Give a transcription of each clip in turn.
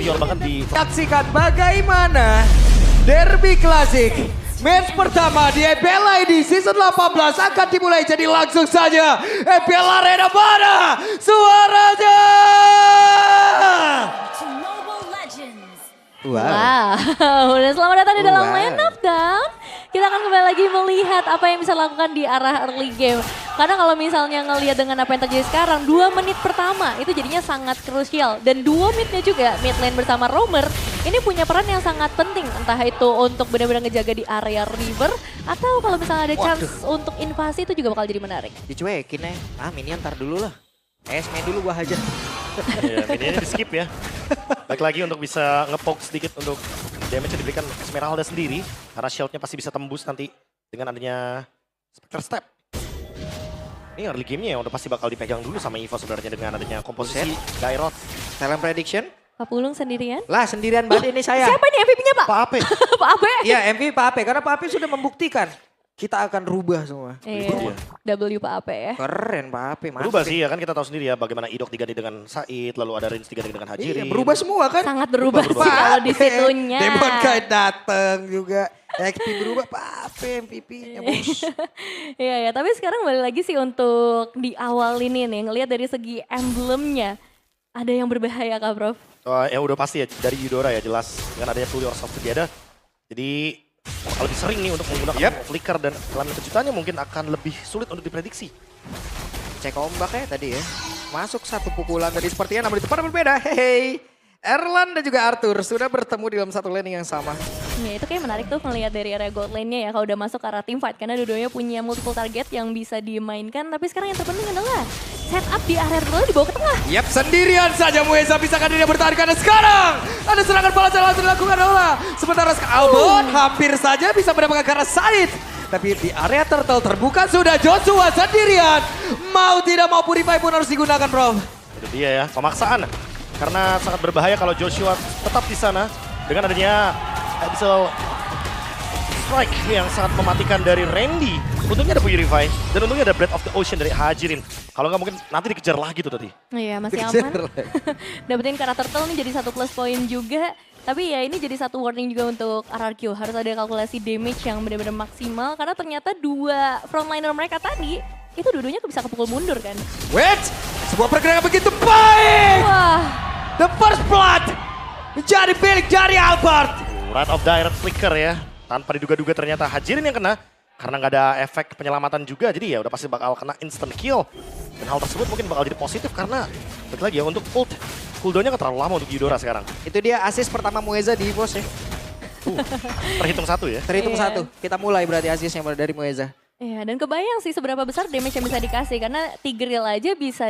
superior banget di... Saksikan bagaimana Derby Klasik match pertama di EPL ID season 18 akan dimulai, jadi langsung saja EPL Arena mana suaranya. Wow, dan selamat datang di dalam Wow. Land of Dawn. Kita akan kembali lagi melihat apa yang bisa dilakukan di arah early game. Karena kalau misalnya ngelihat dengan apa yang terjadi sekarang, 2 menit pertama itu jadinya sangat krusial. Dan 2 menitnya juga, mid lane bersama Roamer, ini punya peran yang sangat penting. Entah itu untuk benar-benar ngejaga di area river, atau kalau misalnya ada chance untuk invasi itu juga bakal jadi menarik. Dicuekin ya, minion ntar dulu lah. main dulu gua hajar. Iya, mininya di skip ya. Baik lagi untuk bisa nge-poke sedikit untuk damage yang diberikan Esmeralda sendiri. Karena shieldnya pasti bisa tembus nanti dengan adanya Spectre Step. Ini early game-nya ya udah pasti bakal dipegang dulu sama Evo sebenarnya dengan adanya komposisi Gyroth. Talent prediction? Pak Pulung sendirian. Lah sendirian banget ini saya. Siapa ini MVP-nya Pak? Pak Ape. Pak Abe. Iya MVP Pak Ape, karena Pak Ape sudah membuktikan kita akan rubah semua. Iya, W Pak Ape ya. Keren Pak Ape, mantap. Berubah sih ya kan kita tahu sendiri ya bagaimana Idok diganti dengan Said, lalu ada Rins diganti dengan Hajirin. Iya, berubah semua kan? Sangat berubah sih Berubah. kalau di situnya. Demon Knight dateng juga. XP berubah, Pak Ape MVP-nya bos. Iya ya, tapi sekarang balik lagi sih untuk di awal ini nih, ngelihat dari segi emblemnya. Ada yang berbahaya Kak Prof? Ya udah pasti ya dari Eudora ya jelas dengan adanya Pull Yourself Together. Jadi bakal lebih sering nih untuk menggunakan flicker dan elemen kejutannya mungkin akan lebih sulit untuk diprediksi. Cek ombak ya tadi ya. Masuk satu pukulan tadi sepertinya namun di tempat yang berbeda. Hehe. Erlan dan juga Arthur sudah bertemu di dalam satu lane yang sama. Ya itu kayak menarik tuh melihat dari area gold lane-nya ya kalau udah masuk ke arah team fight. Karena dua-duanya punya multiple target yang bisa dimainkan. Tapi sekarang yang terpenting adalah setup di area turtle dibawa ke tengah. Yap, sendirian saja Mueza bisakah dia bertahan karena sekarang ada serangan balas yang langsung dilakukan oleh sementara Albon hampir saja bisa mendapatkan karena Said. Tapi di area turtle terbuka sudah Joshua sendirian. Mau tidak mau Purify pun harus digunakan bro. Itu dia ya, pemaksaan. Karena sangat berbahaya kalau Joshua tetap di sana dengan adanya Abyssal Strike yang sangat mematikan dari Randy. Untungnya ada Purify dan untungnya ada Breath of the Ocean dari Hajirin. Kalau nggak mungkin nanti dikejar lagi tuh tadi. Iya masih aman. Dapetin karena turtle ini jadi satu plus point juga. Tapi ya ini jadi satu warning juga untuk RRQ. Harus ada kalkulasi damage yang benar-benar maksimal. Karena ternyata dua frontliner mereka tadi itu dua-duanya bisa kepukul mundur kan. Wait, sebuah pergerakan begitu baik. Wah. The first blood menjadi milik dari Albert. Wrath of Direct Flicker ya. Tanpa diduga-duga ternyata Hajirin yang kena. Karena nggak ada efek penyelamatan juga. Jadi ya udah pasti bakal kena instant kill. Dan hal tersebut mungkin bakal jadi positif karena balik lagi ya untuk ult. Cooldownnya nggak terlalu lama untuk Eudora sekarang. Itu dia assist pertama Mueza di EVOS ya. Terhitung satu ya. Terhitung Iya. satu. Kita mulai berarti assistnya dari Mueza. Iya dan kebayang sih seberapa besar damage yang bisa dikasih. Karena Tigreal aja bisa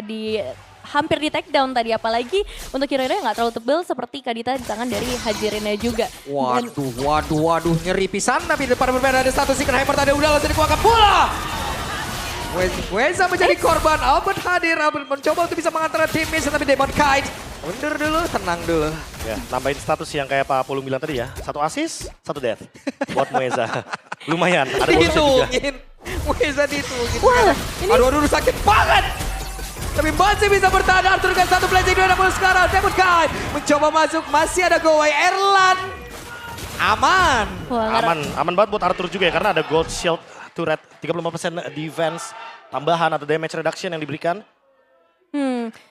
hampir di take down tadi. Apalagi untuk hero yang nggak terlalu tebel seperti Kadita di tangan dari Hajirinnya juga. Dan Waduh, nyeri pisan tapi di depan berbeda ada satu secret hyper tadi udah langsung dikuakan pula. Mueza menjadi korban, Albert hadir, Albert mencoba untuk bisa mengantar tim miss tapi Demon Knight mundur dulu, tenang dulu. Ya, nambahin status yang kayak Pak Pulung bilang tadi ya. 1 assist, 1 death buat Mueza. Lumayan, ada bonusnya juga. Dihitungin, Mueza dihitungin. Wah, ini- Aduh, sakit banget. Tapi masih bisa bertahan Arthur dengan satu blazing 260 sekarang. Demon Knight mencoba masuk, masih ada go away. Erlan aman. Wah, Aman banget buat Arthur juga ya karena ada gold shield turret 35% defense tambahan atau damage reduction yang diberikan.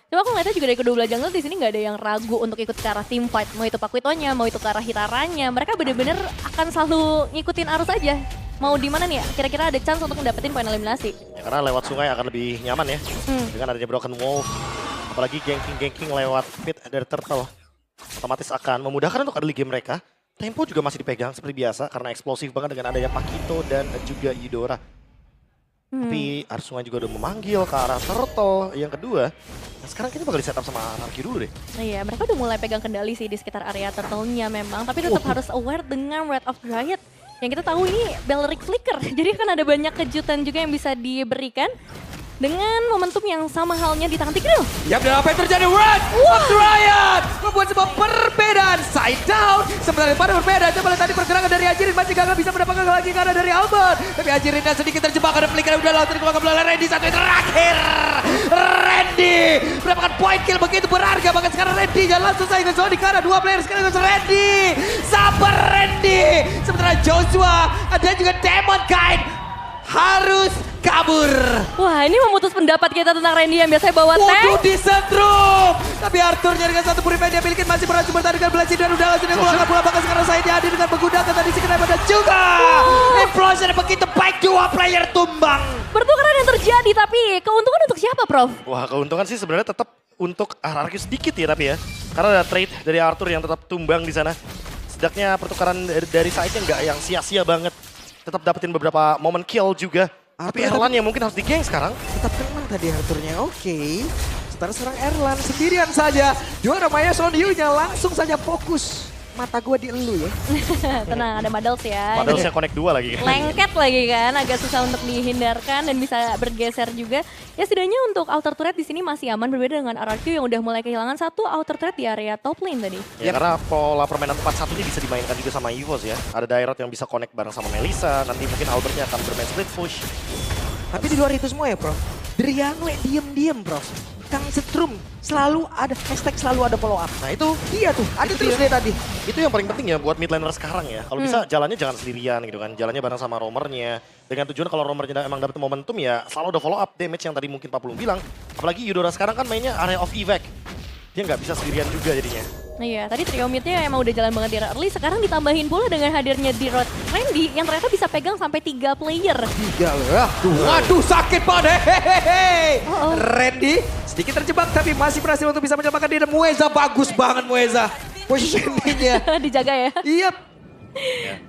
Cuma aku ngeliatnya juga dari kedua belah jungle di sini nggak ada yang ragu untuk ikut ke arah team fight. Mau itu Pakwitonya, mau itu ke arah Hitaranya. Mereka bener-bener akan selalu ngikutin arus aja. Mau di mana nih ya? Kira-kira ada chance untuk mendapatkan poin eliminasi. Ya, karena lewat sungai akan lebih nyaman ya. Dengan adanya Broken Wolf. Apalagi ganking lewat pit dari Turtle. Otomatis akan memudahkan untuk early game mereka. Tempo juga masih dipegang seperti biasa karena eksplosif banget dengan adanya Pakito dan juga Eudora. Tapi Arsunga juga udah memanggil ke arah Turtle yang kedua. Nah sekarang kita bakal di setup sama Anarchy dulu deh. Iya, mereka udah mulai pegang kendali sih di sekitar area turtle-nya memang. Tapi tetap harus aware dengan Wrath of Dryad. Yang kita tahu ini Belleric Flicker. Jadi kan ada banyak kejutan juga yang bisa diberikan. dengan momentum yang sama halnya di tangan Tigreal. Yap, dan apa yang terjadi? Red Riot membuat sebuah perbedaan. Side down. Sementara pada berbeda. Coba lihat tadi pergerakan dari Ajirin. Masih gagal bisa mendapatkan lagi karena dari Albert. Tapi Ajirin yang sedikit terjebak. Ada flicker yang udah langsung dikeluarkan oleh Randy. Satu yang terakhir. Randy mendapatkan point kill begitu berharga. Bahkan sekarang Randy jangan langsung saja ke zona di karena 2 player sekarang ke Randy. Sabar Randy. Sementara Joshua ada juga Demon Kind. Harus kabur. Wah, ini memutus pendapat kita tentang Randy yang biasanya bawa tank. Waduh, disetrum. Tapi Arthurnya dengan satu purify dia miliki masih berhasil bertahan dengan Blasi dan udah langsung dikeluarkan pula. Bahkan sekarang saya dihadir dengan menggunakan tadi si kenapa dan juga implosion begitu baik, 2 player tumbang. Pertukaran yang terjadi, tapi keuntungan untuk siapa, Prof? Wah, keuntungan sih sebenarnya tetap untuk RRQ sedikit ya tapi ya. Karena ada trade dari Arthur yang tetap tumbang di sana. Setidaknya pertukaran dari side-nya nggak yang sia-sia banget. Tetap dapetin beberapa momen kill juga. Tapi Erlan yang mungkin harus di-geng sekarang. Tetap kena tadi Arthurnya, oke. Setelah serang Erlan sendirian saja. Juara Maya Sonyu-nya langsung saja fokus. Mata gue di elu ya. Tenang, ada Madals ya. Madalsnya connect 2 lagi kan. Lengket lagi kan, agak susah untuk dihindarkan dan bisa bergeser juga. Ya setidaknya untuk outer turret di sini masih aman, berbeda dengan RRQ yang udah mulai kehilangan satu outer turret di area top lane tadi. Ya karena pola permainan 4-1 ini bisa dimainkan juga sama EVOS ya. Ada Dairot yang bisa connect bareng sama Melissa, nanti mungkin Albertnya akan bermain split push. Tapi di luar itu semua ya, Prof. Driangle diem-diem, Prof. Kang Setrum selalu ada hashtag, selalu ada follow up. Nah itu Iya tuh, ada terus dia tadi. itu yang paling penting ya buat mid laner sekarang ya. Kalau bisa jalannya jangan sendirian gitu kan. Jalannya bareng sama roamernya. Dengan tujuan kalau roamernya emang dapet momentum ya selalu ada follow up damage yang tadi mungkin Pak Pulung bilang. Apalagi Eudora sekarang kan mainnya area of evac. Dia nggak bisa sendirian juga jadinya. Nah iya, tadi trio midnya emang udah jalan banget di early, sekarang ditambahin pula dengan hadirnya di Randy yang ternyata bisa pegang sampai 3 player. 3 lah. Waduh, sakit banget. Hehehe. Randy sedikit terjebak tapi masih berhasil untuk bisa menyelamatkan diri. Mueza bagus banget Mueza. Positioningnya. Dijaga ya. Iya.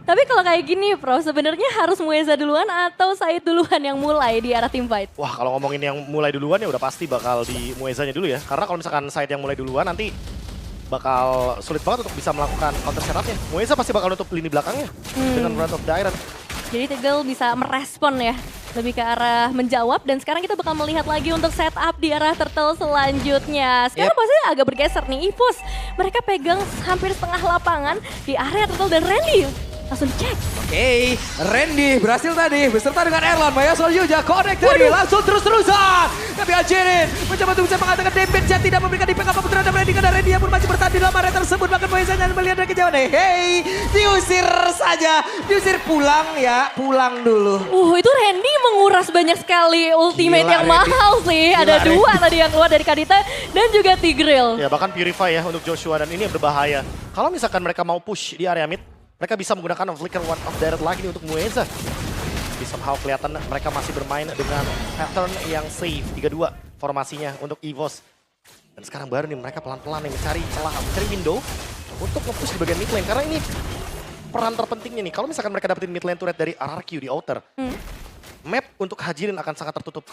Tapi kalau kayak gini, Prof, sebenarnya harus Mueza duluan atau Said duluan yang mulai di arah team fight? Wah kalau ngomongin yang mulai duluan ya udah pasti bakal di Muezanya dulu ya. Karena kalau misalkan side yang mulai duluan nanti bakal sulit banget untuk bisa melakukan counter setup-nya. Mueza pasti bakal nutup lini belakangnya dengan Wrath of the Iron. Jadi Tigreal bisa merespon ya, lebih ke arah menjawab. Dan sekarang kita bakal melihat lagi untuk setup di arah turtle selanjutnya. Sekarang pasti agak bergeser nih, EVOS. Mereka pegang hampir setengah lapangan di area turtle dan Randy. Langsung dicek. Oke, Randy berhasil tadi beserta dengan Erlan. Maya Solyuja connect tadi langsung terus-terusan. Tapi Ajirin mencoba untuk bisa mengatakan damage yang tidak memberikan impact apapun terhadap Randy. Karena Randy yang pun masih bertahan di dalam area tersebut. Bahkan Moesanya melihat dari kejauhan. Hey, diusir saja. Diusir pulang ya, pulang dulu. Itu Randy menguras banyak sekali ultimate Gila, yang Randy. mahal sih. Gila, Ada 2 Randy. tadi yang keluar dari Kadita dan juga Tigreal. Ya bahkan Purify ya untuk Joshua dan ini yang berbahaya. Kalau misalkan mereka mau push di area mid, mereka bisa menggunakan Flicker One of Direct lagi nih untuk Mueza. Tapi somehow kelihatan mereka masih bermain dengan pattern yang safe. 3-2 formasinya untuk EVOS. Dan sekarang baru nih mereka pelan-pelan nih mencari celah, mencari window untuk nge-push di bagian mid lane. Karena ini peran terpentingnya nih. Kalau misalkan mereka dapetin mid lane turret dari RRQ di outer, map untuk Hajirin akan sangat tertutup.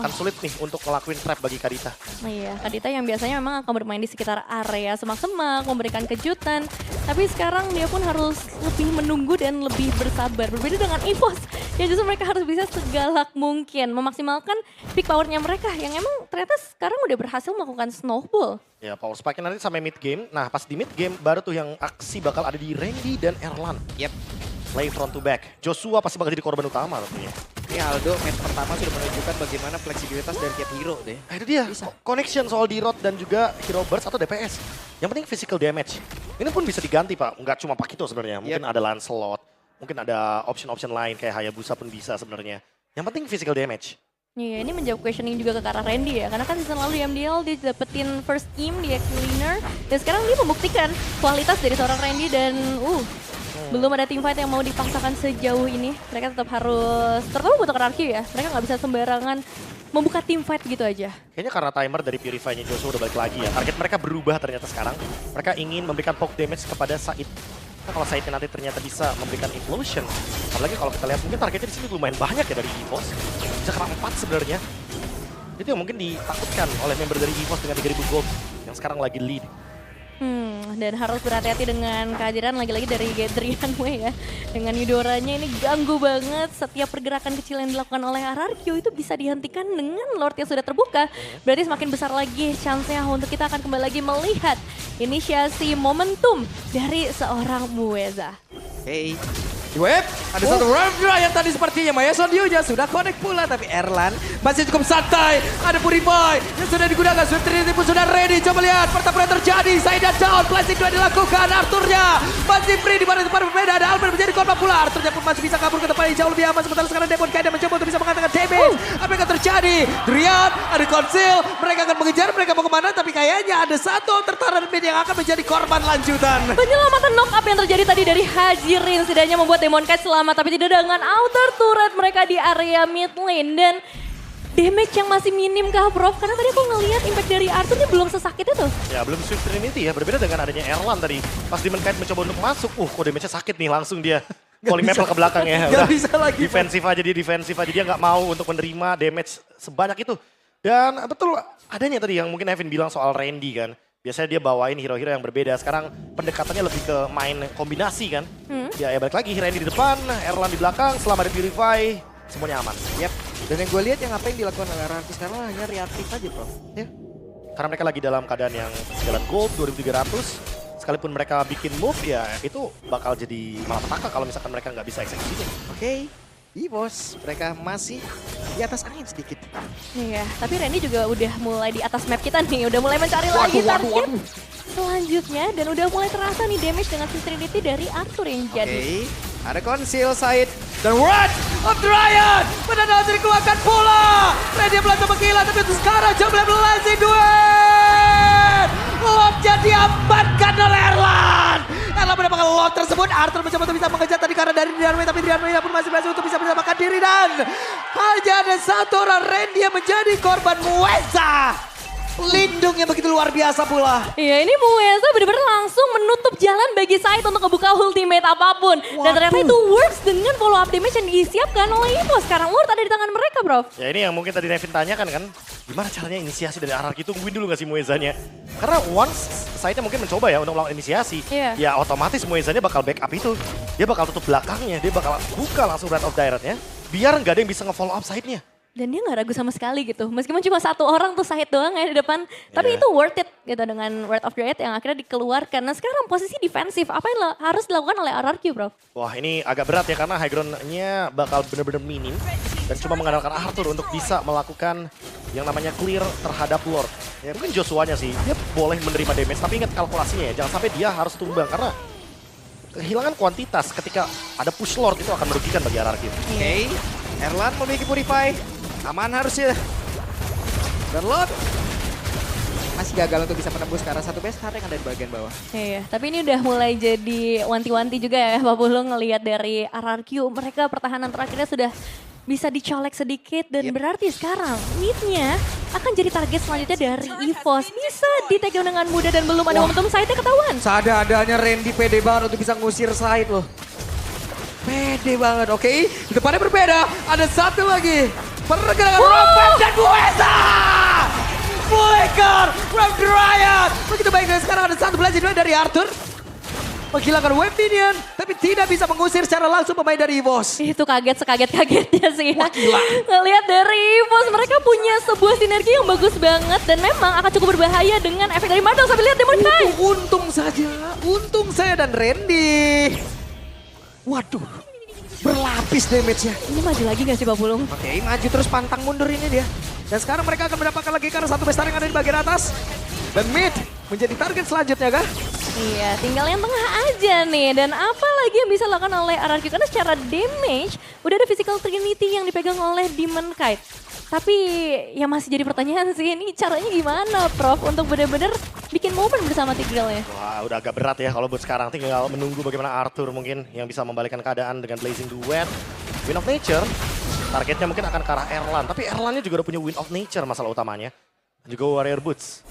Akan sulit nih untuk ngelakuin trap bagi Kadita. Iya, Kadita yang biasanya memang akan bermain di sekitar area semak-semak, memberikan kejutan. Tapi sekarang dia pun harus lebih menunggu dan lebih bersabar. Berbeda dengan EVOS, ya justru mereka harus bisa segalak mungkin memaksimalkan peak powernya mereka yang emang ternyata sekarang udah berhasil melakukan snowball. Ya power spike nanti sampai mid game. Nah pas di mid game baru tuh yang aksi bakal ada di Randy dan Erlan. Yep. Play front to back. Joshua pasti bakal jadi korban utama tentunya. Ini Aldo match pertama sudah menunjukkan bagaimana fleksibilitas dari tiap hero deh. Nah itu dia, connection soal D-Rod dan juga Hero Burst atau DPS. Yang penting physical damage. Ini pun bisa diganti Pak, nggak cuma Pakito sebenarnya. Mungkin ada Lancelot, mungkin ada option-option lain kayak Hayabusa pun bisa sebenarnya. Yang penting physical damage. Iya, ini menjawab questioning juga ke arah Randy ya. Karena kan season lalu di MDL dia dapetin first team di X-Winner. Dan sekarang dia membuktikan kualitas dari seorang Randy dan belum ada team fight yang mau dipaksakan sejauh ini. Mereka tetap harus, terutama buat RRQ ya. Mereka nggak bisa sembarangan membuka team fight gitu aja. Kayaknya karena timer dari Purify-nya Joshua udah balik lagi ya. Target mereka berubah ternyata sekarang. Mereka ingin memberikan poke damage kepada Said. Nah, kalau Saidnya nanti ternyata bisa memberikan implosion. Apalagi kalau kita lihat mungkin targetnya di sini lumayan banyak ya dari EVOS. Bisa kena 4 sebenarnya. Itu yang mungkin ditakutkan oleh member dari EVOS dengan 3000 gold yang sekarang lagi lead. dan harus berhati-hati dengan kehadiran lagi-lagi dari Gedrian Wei ya. Dengan Eudoranya ini ganggu banget, setiap pergerakan kecil yang dilakukan oleh RRQ itu bisa dihentikan dengan Lord yang sudah terbuka. Berarti semakin besar lagi chance-nya untuk kita akan kembali lagi melihat inisiasi momentum dari seorang Mueza. Hey. Di web, ada satu Ravdra yang tadi sepertinya Mayason Yuja sudah connect pula. Tapi Erlan masih cukup santai. Ada Purify yang sudah digunakan. Swift Trinity pun sudah ready. Coba lihat pertempuran terjadi. Saida down, plastik 2 dilakukan. Arthurnya masih free di mana tempat berbeda. Ada Albert menjadi korban pula. Arthurnya pun masih bisa kabur ke tempat yang jauh lebih aman. Sementara sekarang Demon Kaida mencoba untuk bisa mengatakan damage. Apa yang akan terjadi? Drian, ada Conceal. Mereka akan mengejar, mereka mau kemana. Tapi kayaknya ada satu tertaran mid yang akan menjadi korban lanjutan. Penyelamatan knock up yang terjadi tadi dari Hajirin setidaknya membuat Demon Kite selamat, tapi tidak dengan outer turret mereka di area mid lane. Dan damage yang masih minim kah Prof? Karena tadi aku ngelihat impact dari Arthur ini belum sesakit itu. Ya belum Swift Trinity ya, berbeda dengan adanya Erlan tadi. Pas Demon Kite mencoba untuk masuk, kok damage-nya sakit nih langsung dia. Calling Maple ke belakang ya. Gak bisa lagi. Defensif aja dia nggak mau untuk menerima damage sebanyak itu. Dan betul adanya tadi yang mungkin Evan bilang soal Randy kan. Biasanya dia bawain hero-hero yang berbeda. Sekarang pendekatannya lebih ke main kombinasi kan. Ya balik lagi Randy di depan, Erlan di belakang, selama ada Purify, semuanya aman. Yep. Dan yang gue lihat yang apa yang dilakukan oleh RRQ sekarang hanya reaktif aja Prof. Ya. Karena mereka lagi dalam keadaan yang sejalan gold 2300. Sekalipun mereka bikin move ya itu bakal jadi malapetaka kalau misalkan mereka nggak bisa eksekusinya. Oke. Evos, mereka masih di atas angin sedikit. Iya, tapi Randy juga udah mulai di atas map kita nih, udah mulai mencari lagi target selanjutnya dan udah mulai terasa nih damage dengan Swift Trinity dari Arthur yang jadi. Oke, ada Conceal side dan Wrath of Dryan benar-benar dikeluarkan pula. Randy belum coba gila tapi itu sekarang jam 11 duet. Lordnya diamankan oleh Erlan. Erlan mendapatkan Lord tersebut. Arthur mencoba untuk bisa mengejar tadi karena dari Drian Wei, tapi Drian Wei pun masih berhasil untuk bisa menyelamatkan diri dan hanya ada satu orang Randy yang menjadi korban Mueza. Lindung yang begitu luar biasa pula. Iya, ini Mueza benar-benar langsung menutup jalan bagi Said untuk membuka ultimate apapun. Dan ternyata itu works dengan follow up damage yang disiapkan oleh Evo. Sekarang Lord ada di tangan mereka, Bro. Ya ini yang mungkin tadi Nevin tanyakan kan, gimana caranya inisiasi dari RRQ itu win dulu gak sih Muezanya? Karena once Saidnya mungkin mencoba ya untuk melakukan inisiasi, ya otomatis Muezanya bakal backup itu. Dia bakal tutup belakangnya, dia bakal buka langsung Wrath of Direct-nya, biar nggak ada yang bisa nge-follow up Saidnya. Dan dia gak ragu sama sekali gitu. Meskipun cuma satu orang tuh Said doang ya di depan. Tapi itu worth it gitu dengan Wrath of Dread yang akhirnya dikeluarkan. Nah sekarang posisi defensif. Apa yang harus dilakukan oleh RRQ Bro? Wah ini agak berat ya karena high ground-nya bakal benar-benar minim. Dan cuma mengandalkan Arthur untuk bisa melakukan yang namanya clear terhadap Lord. Ya mungkin Joshua-nya sih, dia boleh menerima damage. Tapi ingat kalkulasinya ya, jangan sampai dia harus tumbang. Karena kehilangan kuantitas ketika ada push Lord itu akan merugikan bagi RRQ. Oke, Erlan memiliki Purify. Aman harusnya. Dan Lord masih gagal untuk bisa menembus karena satu base card yang ada di bagian bawah. Iya, tapi ini udah mulai jadi wanti-wanti juga ya Pak Puluh ngelihat dari RRQ. Mereka pertahanan terakhirnya sudah bisa dicolek sedikit dan berarti sekarang mid-nya akan jadi target selanjutnya dari EVOS. Bisa ditegang dengan mudah dan belum ada momentum Saidnya ketahuan. Seadanya Randy pede banget untuk bisa ngusir Said loh. Pede banget, oke. Di depannya berbeda, ada satu lagi. Pergerakan Robert dan Mueza. Flicker, Rob Dryan. Begitu baik dan sekarang ada satu belajar dari Arthur. Menghilangkan web minion, tapi tidak bisa mengusir secara langsung pemain dari EVOS. Itu kaget sekaget-kagetnya sih. Wah gila. Ngelihat dari EVOS mereka punya sebuah sinergi yang bagus banget. Dan memang akan cukup berbahaya dengan efek dari Martel. Sampai lihat Demon Knight. Untung saya dan Randy. Waduh, berlapis damage-nya. Ini maju lagi gak sih Pak Pulung? Oke, maju terus pantang mundur ini dia. Dan sekarang mereka akan mendapatkan lagi karena satu besar yang ada di bagian atas. Dan mid menjadi target selanjutnya kah? Iya, tinggal yang tengah aja nih. Dan apa lagi yang bisa dilakukan oleh RRQ? Karena secara damage, udah ada physical trinity yang dipegang oleh Demon Kite. Tapi yang masih jadi pertanyaan sih, ini caranya gimana Prof? Untuk benar-benar bikin momen bersama Tigreal ya? Wah udah agak berat ya kalau buat sekarang. Tinggal menunggu bagaimana Arthur mungkin yang bisa membalikkan keadaan dengan Blazing Duet. Wind of Nature, targetnya mungkin akan ke arah Erlan. Tapi Erlannya juga udah punya Wind of Nature masalah utamanya. Dan juga Warrior Boots.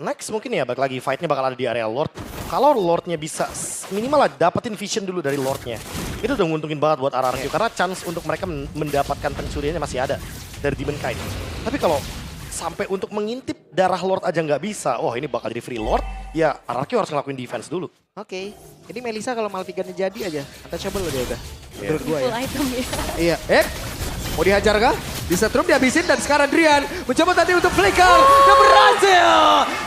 Next mungkin ya balik lagi fight-nya bakal ada di area Lord. Kalau Lord-nya bisa minimal lah dapetin vision dulu dari Lord-nya. Itu udah nguntungin banget buat RRQ. Karena chance untuk mereka mendapatkan pencuriannya masih ada dari Demon Kite. Tapi kalau sampai untuk mengintip darah Lord aja nggak bisa. Oh ini bakal jadi free Lord, ya RRQ harus ngelakuin defense dulu. Oke. Ini Melissa kalau Malvigannya jadi aja, untouchable loh dia udah. Menurut gue Full ya. item ya. Iya. Mau dihajar kah? Disetrum dihabisin dan sekarang Drian mencoba tadi untuk flicker. Dan berhasil.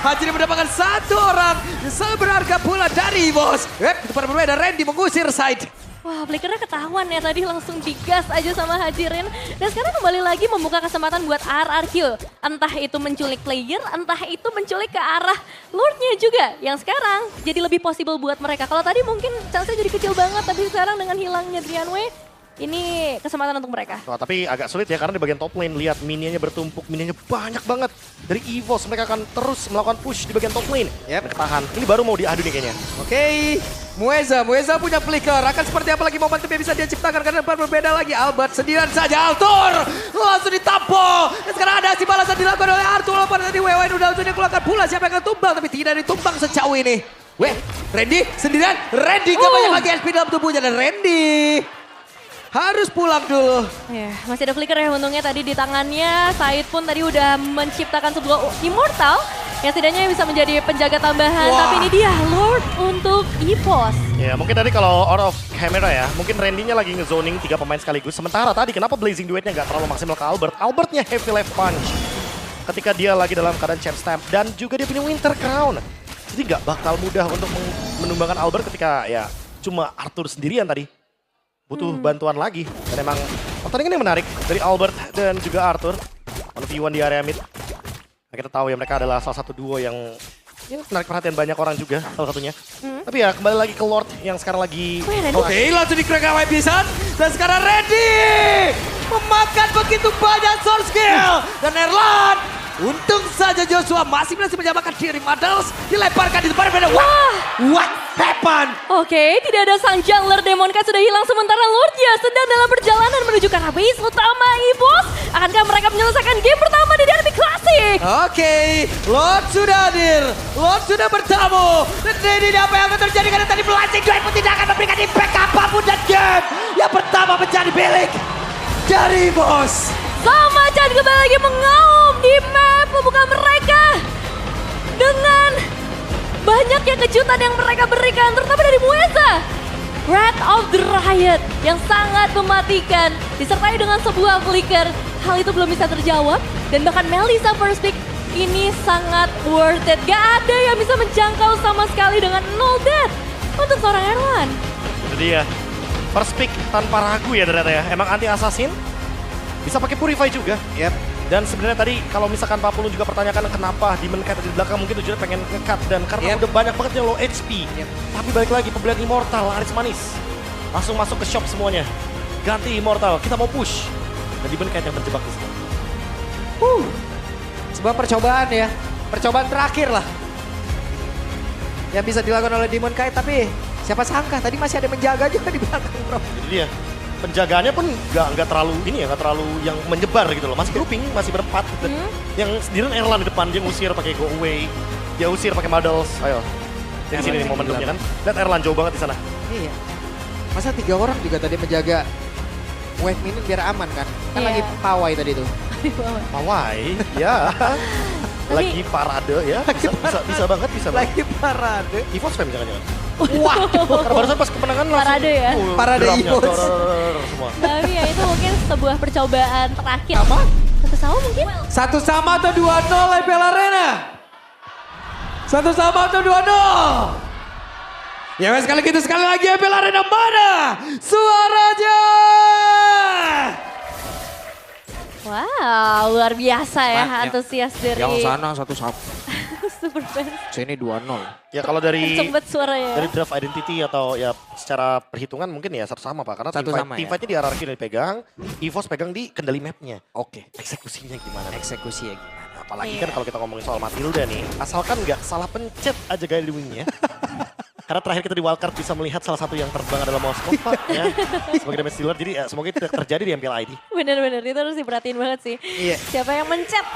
Hajiri mendapatkan satu orang yang sangat berharga pula dari Bos. Itu para berbeda Randy mengusir side. Wah, flickernya ketahuan ya tadi langsung digas aja sama Hajirin. Dan sekarang kembali lagi membuka kesempatan buat RRQ. Entah itu menculik player, entah itu menculik ke arah Lordnya juga. Yang sekarang jadi lebih possible buat mereka. Kalau tadi mungkin chance-nya jadi kecil banget, tapi sekarang dengan hilangnya Drianway, ini kesempatan untuk mereka. Wah, tapi agak sulit ya karena di bagian top lane lihat minionnya bertumpuk, minionnya banyak banget. Dari EVOS mereka akan terus melakukan push di bagian top lane. Yep. Tahan. Ini baru mau diadu nih kayaknya. Oke, Mueza punya flicker. Akan seperti apa lagi momentum yang bisa dia ciptakan karena depan berbeda lagi. Albert sendirian saja, Arthur langsung ditampol. Dan sekarang ada aksi balasan dilakukan oleh Arthur. Walaupun tadi WWN udah langsung dikeluarkan pula siapa yang akan tumbang. Tapi tidak ditumbang sejauh ini. Randy sendirian. Randy gak banyak lagi SP dalam tubuhnya. Dan Randy harus pulang dulu. Ya, masih ada flicker ya untungnya tadi di tangannya. Said pun tadi udah menciptakan sebuah immortal yang setidaknya bisa menjadi penjaga tambahan. Wah. Tapi ini dia Lord untuk EVOS. Ya mungkin tadi kalau out of camera ya, mungkin Randy-nya lagi ngezoning 3 pemain sekaligus. Sementara tadi kenapa Blazing Duet-nya nggak terlalu maksimal ke Albert? Albertnya heavy left punch. Ketika dia lagi dalam keadaan champ stamp dan juga dia punya Winter Crown. Jadi nggak bakal mudah untuk menumbangkan Albert ketika ya cuma Arthur sendirian tadi. Butuh bantuan lagi. Dan emang pertandingan yang menarik dari Albert dan juga Arthur. 1v1 di area mid. Nah, kita tahu ya mereka adalah salah satu duo yang ya, menarik perhatian banyak orang juga salah satunya. Tapi ya kembali lagi ke Lord yang sekarang lagi... Oke, langsung di-crack away pisan. Dan sekarang Randy memakan begitu banyak source skill. Dan Erlan, untung saja Joshua masih menyamakan diri. Madals dilemparkan di depan beda. What happened? Oke, tidak ada sang jungler Demonka sudah hilang sementara Lordnya sedang dalam perjalanan menuju ke arah base utama EVOS. Akankah mereka menyelesaikan game pertama di Derby Classic? Oke, Lord sudah hadir. Lord sudah bertamu. Dan ini apa yang akan terjadi karena tadi Blazing Duet pun tidak akan memberikan impact apapun dan game yang pertama menjadi milik dari Bos. Sama Chan kembali lagi mengaum di map pembuka mereka. Dengan banyaknya kejutan yang mereka berikan, terutama dari Mueza. Wrath of the Riot yang sangat mematikan, disertai dengan sebuah flicker. Hal itu belum bisa terjawab, dan bahkan Melissa first pick ini sangat worth it. Gak ada yang bisa menjangkau sama sekali dengan 0 death untuk seorang Erwan. Itu dia. First pick tanpa ragu ya ternyata ya. Emang anti assassin. Bisa pakai Purify juga. Yep. Dan sebenarnya tadi kalau misalkan Pak Pulung juga pertanyakan kenapa Demon Kite di belakang mungkin tujuannya pengen nge-cut dan karena udah banyak banget yang low HP. Tapi balik lagi pembelian Immortal, laris manis. Langsung masuk ke shop semuanya. Ganti Immortal, kita mau push. Dan Demon Kite yang terjebak di sini. Sebuah percobaan ya. Percobaan terakhir lah. Yang bisa dilakukan oleh Demon Kite, tapi siapa sangka tadi masih ada menjaga juga di belakang, bro. Jadi dia penjagaannya pun nggak terlalu ini ya, nggak terlalu yang menyebar gitu loh. Masih grouping, masih berempat gitu. Yang sendirian Erlan di depan, dia ngusir pakai go away. Dia usir pakai models. Ayo. Dari sini nih momentumnya kan. Lihat Erlan jauh banget di sana. Iya. Masa 3 orang juga tadi menjaga wave minion biar aman kan? Kan Iya. lagi pawai tadi tuh. Pawai, ya. Lagi parade ya. Bisa banget, bisa banget. Lagi parade. EVOS fam jangan-jangan. Wah. Karena barusan pas kemenangan langsung. Parade ya? Parade drumnya, EVOS. semua. Tapi ya itu mungkin sebuah percobaan terakhir. Apa? Satu sama mungkin? 1 sama atau 2-0 Level Arena? 1 sama atau 2-0? Ya sekali gitu sekali lagi Level Arena mana? Suaranya! Wow, luar biasa ya Nah, antusias dari Yang sana 1 sama. Super Fans. Sini 2-0. Ya kalau dari Cepet suaranya. dari draft identity atau ya secara perhitungan mungkin ya satu sama Pak. Karena Satu sama ya? teamfight-nya di RRQ yang dipegang, EVOS pegang di kendali mapnya. Oke. Eksekusinya gimana? Eksekusi ya gimana? Apalagi Iya. kan kalau kita ngomongin soal Matilda nih, asalkan nggak salah pencet aja gaya di wingnya. Karena terakhir kita di wildcard bisa melihat salah satu yang terbang adalah Moskov Pak ya. Sebagai damage dealer, jadi ya, semoga itu tidak terjadi di MPL ID. Bener-bener, itu harus diperhatiin banget sih. Iya. Siapa yang mencet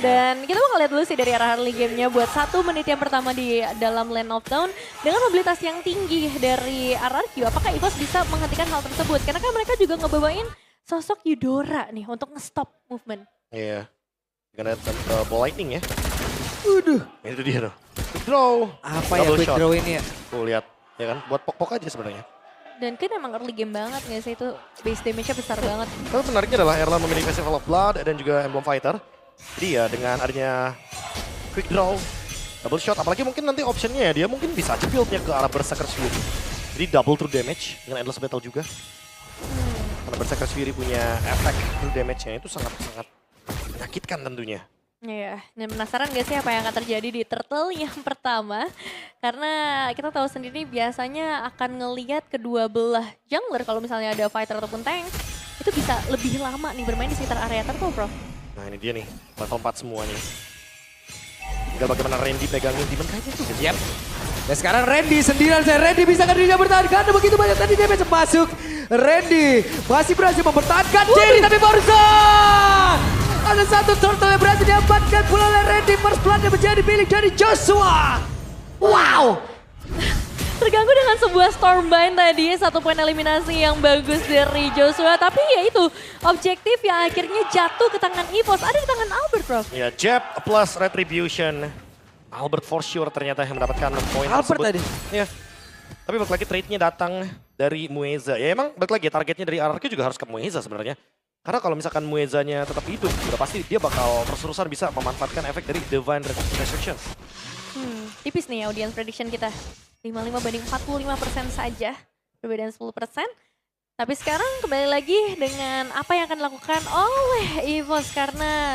dan kita mau lihat dulu sih dari arah early gamenya buat 1 menit yang pertama di dalam Land of Dawn. Dengan mobilitas yang tinggi dari RRQ, apakah EVOS bisa menghentikan hal tersebut? Karena kan mereka juga ngebawain sosok Eudora nih untuk nge-stop movement. Iya. Dengan ball lightning ya. Waduh. Itu dia tuh. Quick draw. Apa ya Double quick shot. draw ini ya? Tuh lihat, ya kan? Buat pok-pok aja sebenarnya. Dan kan emang early game banget gak sih itu base damage-nya besar banget. Tapi menariknya adalah Erlan memiliki Festival of Blood dan juga Emblem Fighter. Jadi ya dengan adanya quick draw, double shot, apalagi mungkin nanti optionnya ya dia mungkin bisa aja build-nya ke arah Berserker Fury. Jadi double true damage dengan Endless Battle juga. Karena Berserker Fury punya efek true damage-nya itu sangat-sangat menyakitkan tentunya. Iya, dan penasaran gak sih apa yang akan terjadi di Turtle yang pertama? Karena kita tahu sendiri biasanya akan ngelihat kedua belah jungler kalau misalnya ada fighter ataupun tank, itu bisa lebih lama nih bermain di sekitar area Turtle, Bro. Nah ini dia nih, level 4 semua nih. Tinggal bagaimana Randy pegangin Demon Knight itu. Yap. Dan sekarang Randy sendirian saya. Randy bisa kan dirinya bertahan karena begitu banyak tadi damage masuk. Randy masih berhasil mempertahankan diri tapi Barusan ada satu turtle yang berhasil diamankan pula oleh Randy. First blood yang menjadi milik dari Joshua. Wow. Terganggu dengan sebuah Stormbind tadi, satu poin eliminasi yang bagus dari Joshua. Tapi ya itu, objektif yang akhirnya jatuh ke tangan EVOS, ada di tangan Albert, Bro. Ya, Jab plus Retribution. Albert for sure ternyata yang mendapatkan poin Albert tersebut. tadi. Ya. Tapi balik lagi trade-nya datang dari Mueza. Ya emang balik lagi targetnya dari RRQ juga harus ke Mueza sebenarnya. Karena kalau misalkan Muezanya tetap hidup, udah pasti dia bakal terus-terusan bisa memanfaatkan efek dari Divine Resurrection. Tipis nih audience prediction kita. 55 banding 45% saja, perbedaan 10%. Tapi sekarang kembali lagi dengan apa yang akan dilakukan oleh EVOS karena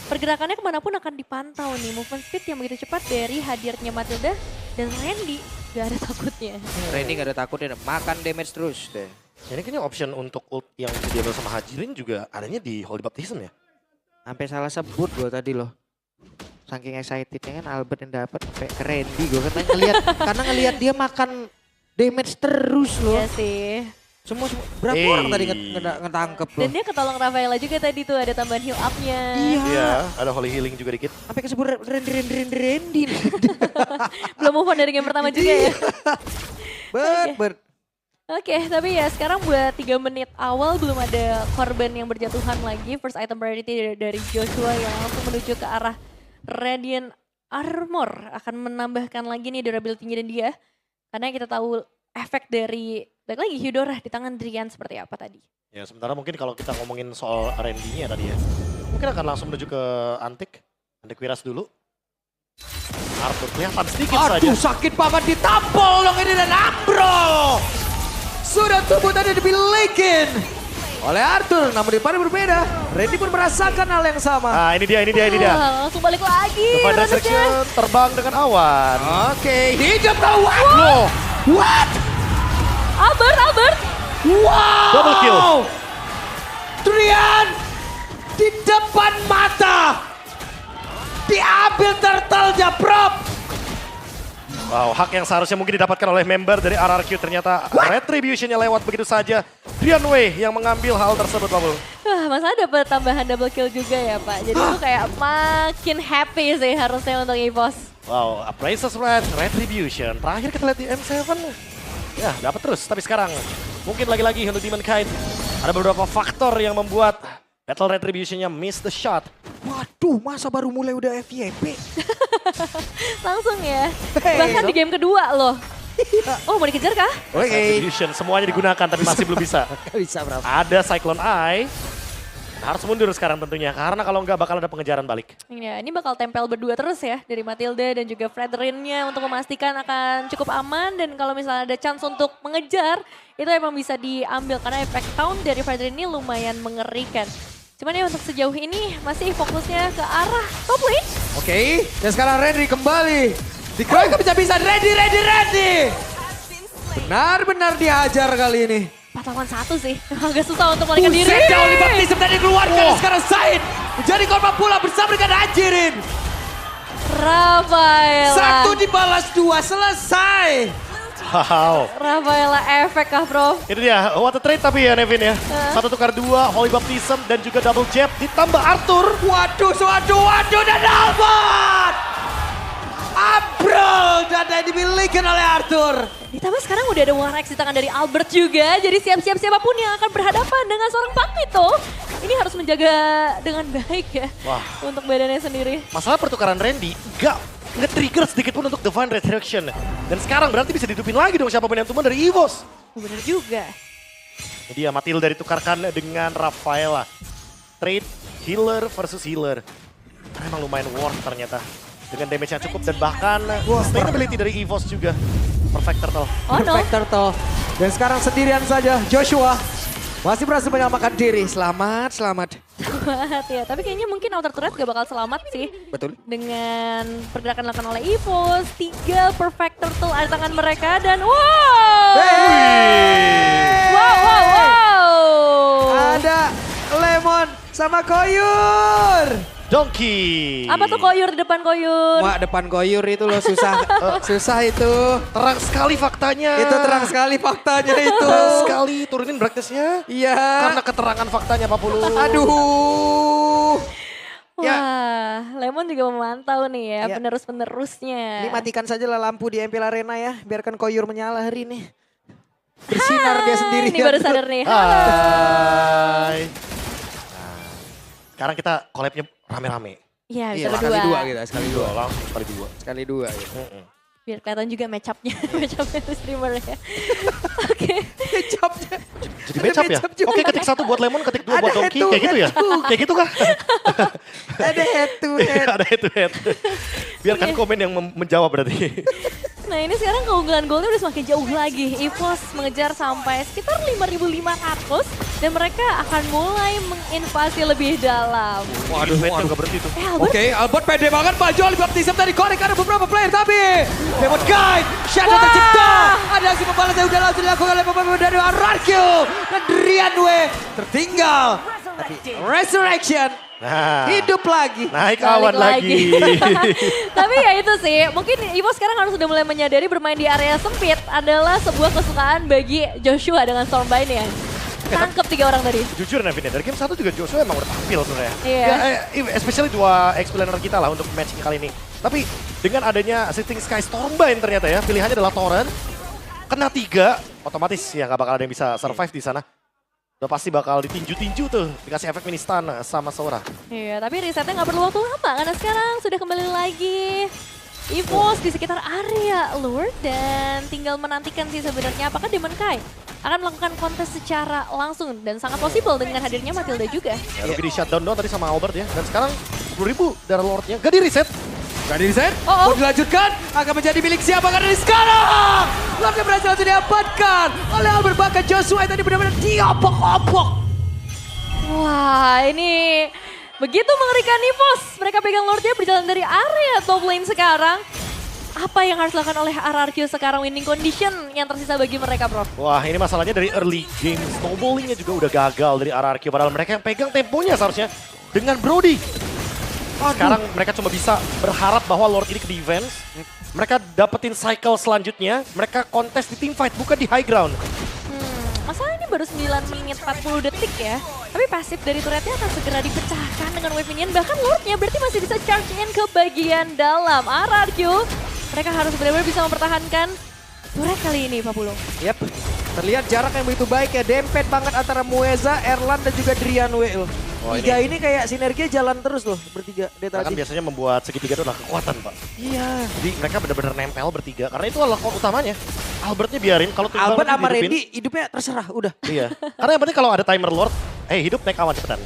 pergerakannya kemanapun akan dipantau nih. Movement speed yang begitu cepat dari hadirnya Matilda dan Randy. Gak ada takutnya. Randy gak ada takutnya, makan damage terus deh. Ini kayaknya option untuk ult yang bisa diambil sama Hajirin juga adanya di Holy Baptism ya? Sampai salah sebut gue tadi loh. Saking excitednya kan Albert yang dapat sampai ke Randy gue karena ngelihat dia makan damage terus loh. Iya sih. Semua berapa orang tadi ngetangkep loh. Dan dia ketolong Rafaela juga tadi tuh ada tambahan heal up-nya. Iya, ada Holy Healing juga dikit. Sampai kesebut Randy. Belum move on dari game pertama juga ya. Bert. Oke, tapi ya sekarang buat 3 menit awal belum ada korban yang berjatuhan lagi. First item priority dari Joshua yang langsung menuju ke arah Radiant Armor. Akan menambahkan lagi nih durability-nya dan dia. Karena kita tahu efek dari, balik lagi Eudora di tangan Drian seperti apa tadi. Ya sementara mungkin kalau kita ngomongin soal Randy-nya tadi ya. Mungkin akan langsung menuju ke Antik Wiras dulu. Arthur kelihatan sedikit saja. Aduh sakit banget ditampol dong ini dan Ambro. Sudah tubuh tadi dimiliki oleh Arthur, namun di pada berbeda. Randy pun merasakan hal yang sama. Nah ini dia. Langsung balik lagi. Divine Resurrection terbang dengan awan. Oke, hidup tahu loh. What? Albert. Wow. Double kill. Drian di depan mata. Diambil turtle-nya, Prop. Wow, hak yang seharusnya mungkin didapatkan oleh member dari RRQ ternyata Retribution-nya lewat begitu saja. Drian Wei yang mengambil hal tersebut, Pak Bul. Wah, masa dapat tambahan double kill juga ya, Pak. Jadi itu kayak makin happy sih harusnya untuk EVOS. Wow, Appraiser's Wrath, Retribution. Terakhir kita lihat di M7. Ya, dapat terus. Tapi sekarang mungkin lagi-lagi untuk Demon Knight. Ada beberapa faktor yang membuat Battle Retribution-nya miss the shot. Waduh, masa baru mulai udah FYP? Langsung ya. Bahkan di game kedua loh. Oh, mau dikejar kah? Retribution semuanya digunakan tapi masih belum bisa. Gak bisa berapa. Ada Cyclone Eye. Harus mundur sekarang tentunya karena kalau nggak bakal ada pengejaran balik. Ya, ini bakal tempel berdua terus ya dari Matilda dan juga Fredrin-nya untuk memastikan akan cukup aman dan kalau misalnya ada chance untuk mengejar itu emang bisa diambil karena efek count dari Fredrin ini lumayan mengerikan. Cuman ya untuk sejauh ini masih fokusnya ke arah top lane. Oke, dan sekarang Randy kembali. Dikeroyok bisa-bisa, Randy. Benar-benar dihajar kali ini. 4 lawan 1 sih, agak susah untuk melarikan diri. Buset, Holy Baptism tadi keluarkan dan sekarang Said menjadi korban pula bersama dengan Hajirin. Rafaela. 1 dibalas 2, selesai. Wow. Rafaela efek kah, Bro? Itu dia, what a trade tapi ya Nevin ya. 1 tukar 2, Holy Baptism dan juga double jab ditambah Arthur. Waduh, dan Albert. Abrol dan dimiliki oleh Arthur. Ditambah sekarang udah ada War X di tangan dari Albert juga. Jadi siap-siap siapapun yang akan berhadapan dengan seorang Magneto. ini harus menjaga dengan baik ya. Wah. Untuk badannya sendiri. Masalah pertukaran Randy nggak nge-trigger sedikit pun untuk Divine Resurrection. Dan sekarang berarti bisa dihidupin lagi dong siapapun yang tumbang dari EVOS. Bener juga. Dia Matilda ditukarkan dengan Rafaela. Trade healer versus healer. Emang lumayan worth ternyata. Dengan damage yang cukup dan bahkan sustainability dari EVOS juga. Perfect Turtle. Oh no. Perfect Turtle. Dan sekarang sendirian saja Joshua masih berhasil menyelamatkan diri. Selamat. Banget ya, tapi kayaknya mungkin outer turret gak bakal selamat sih. Betul. Dengan pergerakan dilakukan oleh EVOS, 3 perfect turtle ada tangan mereka dan wow! Wow! Ada Lemon sama Koyur. Donkey. Apa tuh koyur di depan koyur? Wah, depan Koyur itu loh susah. Susah itu. Terang sekali faktanya. Itu terang sekali faktanya itu. Terang sekali turunin brightness-nya. Iya. Karena keterangan faktanya Pak Pulu. Aduh. Ya. Wah, Lemon juga memantau nih ya, Ya. penerus-penerusnya. Ini matikan sajalah lampu di MPL Arena ya. Biarkan Koyur menyala hari ini. Bersinar dia sendiri. Ini baru sadar nih. Halo. Hai. Nah, sekarang kita collab-nya rame-rame. Iya, bisa Iya, berdua. sekali dua kita, sekali dua. Langsung sekali dua. Sekali dua gitu. Biar kelihatan juga match-up-nya, match-up-nya streamer ya. Oke. Kecapnya. Jadi match-up ya? match-up juga. Oke, ketik 1 buat Lemon, ketik 2 buat Ada Donkey. head to Kayak gitu ya? Kayak gitu kah? Ada head to head. Ada head to head. Biarkan komen yang menjawab berarti. Nah ini sekarang keunggulan golnya udah semakin jauh lagi. EVOS mengejar sampai sekitar 5.500 dan mereka akan mulai menginvasi lebih dalam. Waduh, match juga berhenti tuh. Albert, Oke, Albert pede banget maju oleh baptism dari Korek. Ada beberapa player tapi Lemon Guide, shadow tercipta. Ada aksi membalas yang udah langsung dilakukan oleh pemain dari Ararkyo. Dan Drianwe tertinggal. Tapi Resurrection Nah, hidup lagi. naik balik awan lagi. Tapi ya itu sih, mungkin EVOS sekarang harus sudah mulai menyadari bermain di area sempit adalah sebuah kesukaan bagi Joshua dengan Stormbind ya. Tangkep 3 orang tadi. Jujur Nevin ya, dari game 1 juga Joshua emang udah tampil sebenarnya. Iya. Ya, especially dua explainer kita lah untuk matching kali ini. Tapi dengan adanya Shifting Sky Stormbind ternyata ya, pilihannya adalah Torrent. Kena 3, otomatis ya nggak bakal ada yang bisa survive di sana. Udah pasti bakal ditinju-tinju tuh, dikasih efek mini stun sama Sora. Iya, tapi resetnya nggak perlu waktu lama karena sekarang sudah kembali lagi EVOS di sekitar area Lord dan tinggal menantikan sih sebenarnya apakah Demon Kai akan melakukan kontes secara langsung dan sangat possible dengan hadirnya Matilda juga. Ya, Ruby di shutdown doang tadi sama Albert ya. Dan sekarang 10.000 darah Lordnya, gak di reset. Gak di reset, Oh. mau dilanjutkan, akan menjadi milik siapa karena dari sekarang. Lordnya berhasil langsung diamankan oleh Albert, bahkan Joshua yang tadi benar-benar diopok-opok. Wah, ini begitu mengerikan EVOS. Mereka pegang Lordnya berjalan dari area top lane sekarang. Apa yang harus dilakukan oleh RRQ sekarang winning condition yang tersisa bagi mereka, Prof? Wah, ini masalahnya dari early game snowballingnya juga udah gagal dari RRQ. Padahal mereka yang pegang temponya seharusnya dengan Brody. Sekarang mereka cuma bisa berharap bahwa Lord ini ke defense. Mereka dapetin cycle selanjutnya. Mereka kontes di team fight, bukan di high ground. Masalah ini baru 9 menit 40 detik ya. Tapi pasif dari turretnya akan segera dipecahkan dengan wave minion. Bahkan Lordnya berarti masih bisa charge in ke bagian dalam. RRQ, mereka harus benar-benar bisa mempertahankan turret kali ini, Pak Pulung. Yap, terlihat jarak yang begitu baik ya. Dempet banget antara Mueza, Erlan dan juga Drianwe. Oh, Tiga ini kayak sinerginya jalan terus loh bertiga. Dia Mereka kan tadi. biasanya membuat segitiga itu adalah kekuatan, Pak. Iya. Jadi mereka benar-benar nempel bertiga. Karena itu adalah core utamanya. Albertnya biarin. Kalau timbal Albert nanti sama dihidupin. Randy hidupnya terserah, udah. Iya. Karena yang penting kalau ada timer Lord, hidup naik awan cepetan.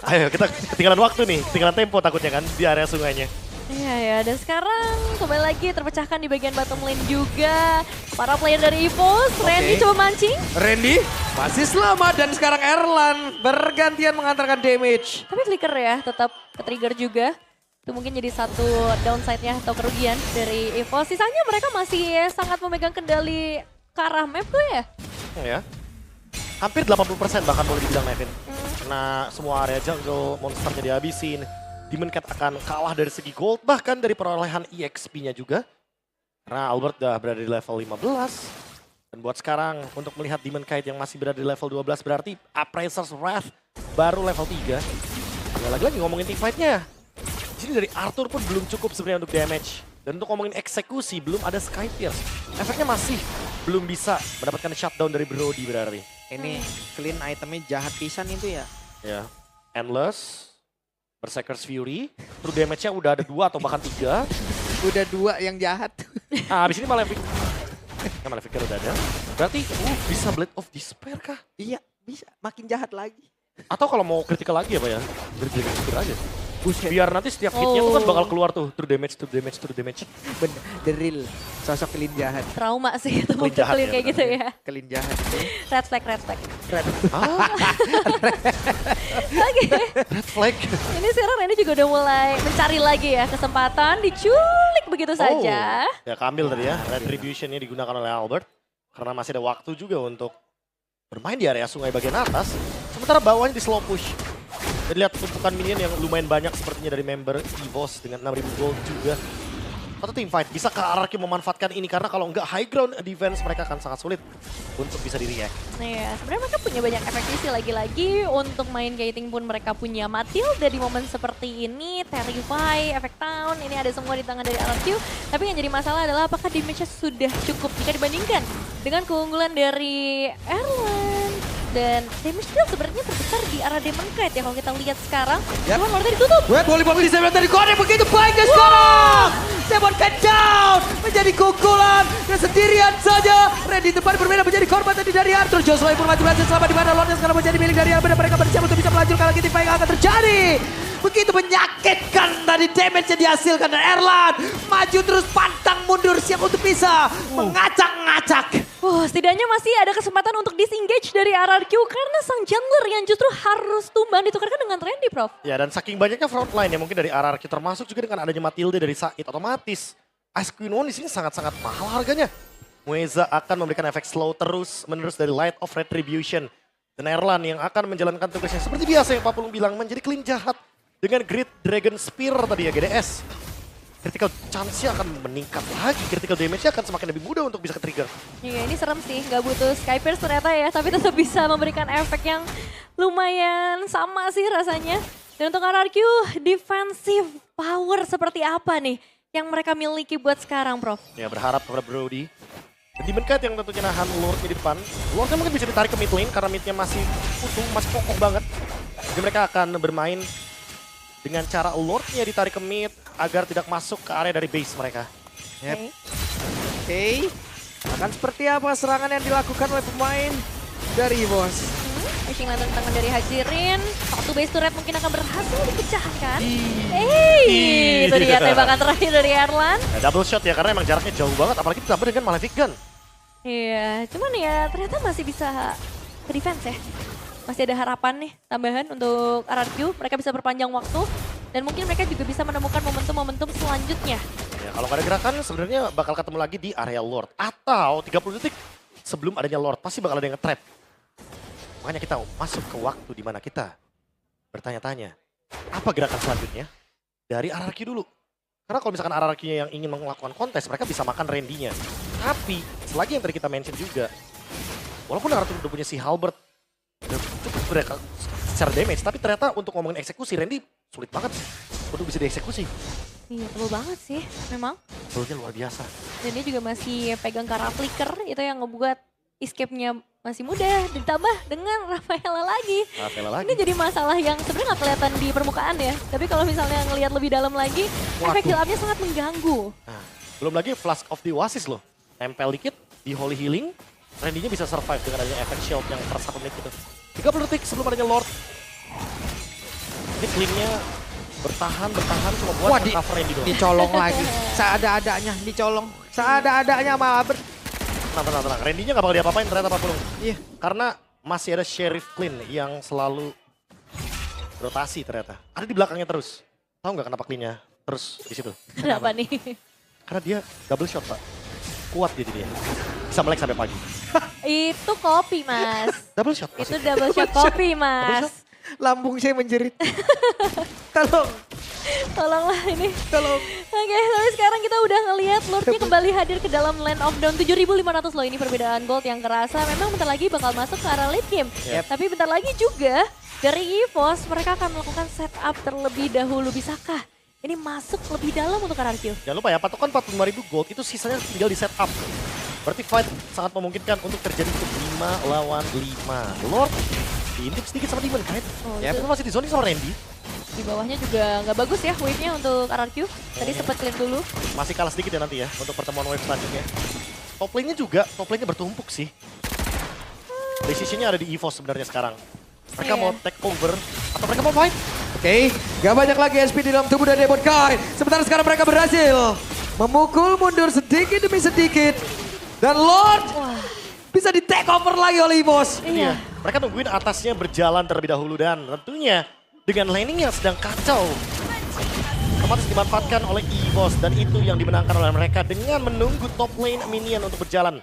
Ayo kita ketinggalan waktu nih, ketinggalan tempo takutnya kan di area sungainya. Iya ya, dan sekarang kembali lagi terpecahkan di bagian bottom lane juga. Para player dari EVOS, Randy coba mancing. Randy masih selamat dan sekarang Erlan bergantian mengantarkan damage. Tapi clicker ya, tetap ke-trigger juga. Itu mungkin jadi satu downside-nya atau kerugian dari EVOS. Sisanya mereka masih sangat memegang kendali ke arah map tuh ya. Ya. Hampir 80% bahkan boleh dibilang Nevin. Karena semua area jungle, monsternya dihabisin. Demon Cat akan kalah dari segi gold, bahkan dari perolehan EXP-nya juga. Karena Albert udah berada di level 15. Dan buat sekarang, untuk melihat Demon Kite yang masih berada di level 12, berarti Appraiser's Wrath baru level 3. Ya lagi-lagi ngomongin teamfight-nya. Di sini dari Arthur pun belum cukup sebenarnya untuk damage. Dan untuk ngomongin eksekusi, belum ada Sky Pierce. Efeknya masih belum bisa mendapatkan shutdown dari Brody berarti. Ini clean itemnya jahat pisan itu ya. Ya, Endless, Berserker's Fury, true damage-nya udah ada 2 atau bahkan 3. Udah 2 yang jahat. Nah, abis ini Malefic. Ya, Malefic udah ada. Berarti bisa Blade of Despair kah? Iya, bisa. Makin jahat lagi. Atau kalau mau critical lagi apa ya? Blade of Despair aja. Buset. Biar nanti setiap hitnya tuh kan bakal keluar tuh. True damage, true damage, true damage. Bener. The real. Sosok kelin jahat. Trauma sih itu Clean jahat clean ya, kayak gitu benar. ya. Kelin jahat. Red flag, red flag. Ah, Oke, red flag. ini sekarang Randy juga udah mulai mencari lagi ya kesempatan diculik begitu saja. Ya keambil tadi ya. Retribution ini digunakan oleh Albert. Karena masih ada waktu juga untuk bermain di area sungai bagian atas. Sementara bawahnya di slow push. Dan lihat tumpukan minion yang lumayan banyak sepertinya dari member EVOS dengan 6.000 gold juga. Satu team fight, bisa ke RRQ memanfaatkan ini karena kalau nggak high ground defense mereka akan sangat sulit untuk bisa di-react. Nah ya, sebenarnya mereka punya banyak efek sih lagi-lagi untuk main gating pun mereka punya Matilda di momen seperti ini, Terrify, efek Town, ini ada semua di tangan dari RRQ. Tapi yang jadi masalah adalah apakah damage-nya sudah cukup jika dibandingkan dengan keunggulan dari Erlan. Dan damage deal sebenarnya terbesar di arah Demon Knight ya kalau kita lihat sekarang. Yap. Cuman Lordnya ditutup. Web volleyball di sebelah dari Kone begitu baiknya sekarang. Demon Knight down menjadi kukulan dan sendirian saja. Randy depan berbeda menjadi korban tadi dari Arthur. Joshua pun maju berhasil selama di mana Lordnya sekarang menjadi milik dari Albert. Mereka bersiap untuk bisa melanjutkan lagi timpa yang akan terjadi. Begitu menyakitkan tadi damage yang dihasilkan dari Erlan. Maju terus pantang mundur siap untuk bisa mengacak-ngacak. Setidaknya masih ada kesempatan untuk disengage dari RRQ karena sang jungler yang justru harus tumbang ditukarkan dengan Randy, Prof. Ya dan saking banyaknya frontline ya mungkin dari RRQ termasuk juga dengan adanya Matilda dari Said otomatis. Ice Queen One di sini sangat-sangat mahal harganya. Mueza akan memberikan efek slow terus menerus dari Light of Retribution. Dan Erlan yang akan menjalankan tugasnya seperti biasa yang Pak Pulung bilang menjadi clean jahat dengan Great Dragon Spear tadi ya GDS. Critical chance-nya akan meningkat lagi, critical damage-nya akan semakin lebih mudah untuk bisa ke-trigger. Iya ini serem sih, nggak butuh Skypierce ternyata ya, tapi tetap bisa memberikan efek yang lumayan sama sih rasanya. Dan untuk RRQ, defensive power seperti apa nih yang mereka miliki buat sekarang, Prof? Ya berharap kepada Brody. Dan Demon Knight yang tentunya nahan Lord-nya di depan. Lord-nya mungkin bisa ditarik ke mid lane karena mid-nya masih utuh, masih kokoh banget. Jadi mereka akan bermain dengan cara Lord-nya ditarik ke mid agar tidak masuk ke area dari base mereka. Yep. Oke. Akan seperti apa serangan yang dilakukan oleh pemain dari EVOS? Fishing lantern tangan dari Hajirin, satu base turret mungkin akan berhasil dipecahkan. Itu dia tembakan terakhir dari Erlan. Ya, double shot ya karena emang jaraknya jauh banget apalagi ditambah dengan Malefic Gun. Iya, cuman ya ternyata masih bisa ke defense ya. Masih ada harapan nih tambahan untuk RRQ, mereka bisa perpanjang waktu dan mungkin mereka juga bisa menemukan momentum-momentum selanjutnya. Ya, kalau nggak ada gerakan sebenarnya bakal ketemu lagi di area Lord. Atau 30 detik sebelum adanya Lord pasti bakal ada yang nge-trap. Makanya kita masuk ke waktu di mana kita bertanya-tanya apa gerakan selanjutnya dari RRQ dulu. Karena kalau misalkan RRQ-nya yang ingin melakukan kontes mereka bisa makan Randy-nya. Tapi selagi yang tadi kita mention juga, walaupun RRQ udah punya si Halbert, udah cukup mereka secara damage, tapi ternyata untuk ngomongin eksekusi, Randy sulit banget untuk bisa dieksekusi. Iya, tebel banget sih memang. Tebelnya luar biasa. Dan dia juga masih pegang Kara Flicker, itu yang ngebuat escape-nya masih mudah. Ditambah dengan Rafaela lagi. Ini jadi masalah yang sebenarnya nggak kelihatan di permukaan ya. Tapi kalau misalnya ngelihat lebih dalam lagi, efek heal up-nya sangat mengganggu. Nah, belum lagi Flask of the Oasis loh. Tempel dikit di Holy Healing, Randy-nya bisa survive dengan adanya efek shield yang per 1 menit gitu. 30 detik sebelum adanya Lord. Ini clean-nya bertahan cuma buat cover Randy doang. Dicolong lagi. Seada-adanya dicolong. Seada-adanya sama Albert. Tenang. Randy-nya gak bakal diapa-apain ternyata Pak Pulung. Iya. Karena masih ada Sheriff Clean yang selalu rotasi ternyata. Ada di belakangnya terus. Tahu nggak kenapa Clean-nya terus di situ? Kenapa nih? Karena dia double shot Pak. Kuat dia jadi. Bisa melek sampai pagi. Itu kopi, Mas. Double shot. Itu double shot kopi, Mas. Lambung saya menjerit. Tolong. Tolonglah ini. Tolong. Oke, tapi sekarang kita udah ngelihat Lordnya kembali hadir ke dalam Land of Dawn. 7.500 loh ini perbedaan gold yang kerasa. Memang bentar lagi bakal masuk ke arah late game. Tapi bentar lagi juga dari EVOS mereka akan melakukan setup terlebih dahulu. Bisakah ini masuk lebih dalam untuk RRQ? Jangan lupa ya, patokan 45.000 gold itu sisanya tinggal di setup. Berarti fight sangat memungkinkan untuk terjadi untuk 5 lawan 5. Lord diintip sedikit sama Demon Knight. Oh, Ya, itu tapi masih di zoning sama Randy. di bawahnya juga nggak bagus ya wave-nya untuk RRQ. Tadi sempat clear dulu. Masih kalah sedikit ya nanti ya untuk pertemuan wave selanjutnya. Top lane-nya juga, top lane-nya bertumpuk sih. Decision-nya ada di EVOS sebenarnya sekarang. Mereka Iya. mau take over atau mereka mau fight? Oke, gak banyak lagi SP di dalam tubuh dari Demon Kai. Sementara sekarang mereka berhasil memukul mundur sedikit demi sedikit. Dan Lord Wah, bisa di take over lagi oleh EVOS. iya. Mereka nungguin atasnya berjalan terlebih dahulu dan tentunya dengan laning yang sedang kacau. Otomatis dimanfaatkan oleh EVOS dan itu yang dimenangkan oleh mereka dengan menunggu top lane minion untuk berjalan.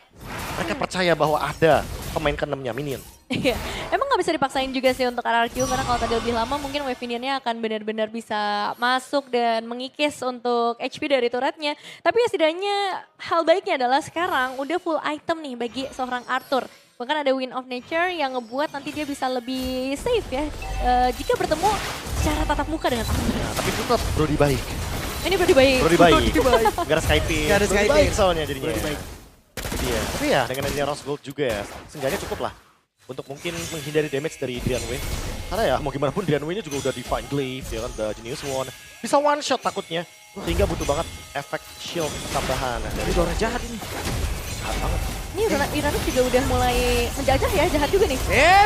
Mereka percaya bahwa ada pemain ke-6-nya minion. Iya, emang nggak bisa dipaksain juga sih untuk RRQ karena kalau tadi lebih lama mungkin wave minionnya akan benar-benar bisa masuk dan mengikis untuk HP dari turretnya. Tapi ya setidaknya hal baiknya adalah sekarang udah full item nih bagi seorang Arthur. Bahkan ada Wind of Nature yang ngebuat nanti dia bisa lebih safe ya jika bertemu secara tatap muka dengan Arthur. Nah, tapi tetap Brody baik. Ini Brody baik. Brody baik. Gak ada Skype. Gak ada Brody Skype. baik soalnya jadinya. Brody baik. Iya, tapi ya dengan adanya Rose Gold juga ya, seenggaknya cukup lah. Untuk mungkin menghindari damage dari Dian Wei. Karena ya mau gimana pun Dian Wei-nya juga udah Divine Glaive ya kan, udah Genius One. Bisa one shot takutnya. Sehingga butuh banget efek shield tambahan. Nah, dari Dora jahat ini. Jahat banget. Ini Iranus juga udah mulai menjajah ya, jahat juga nih.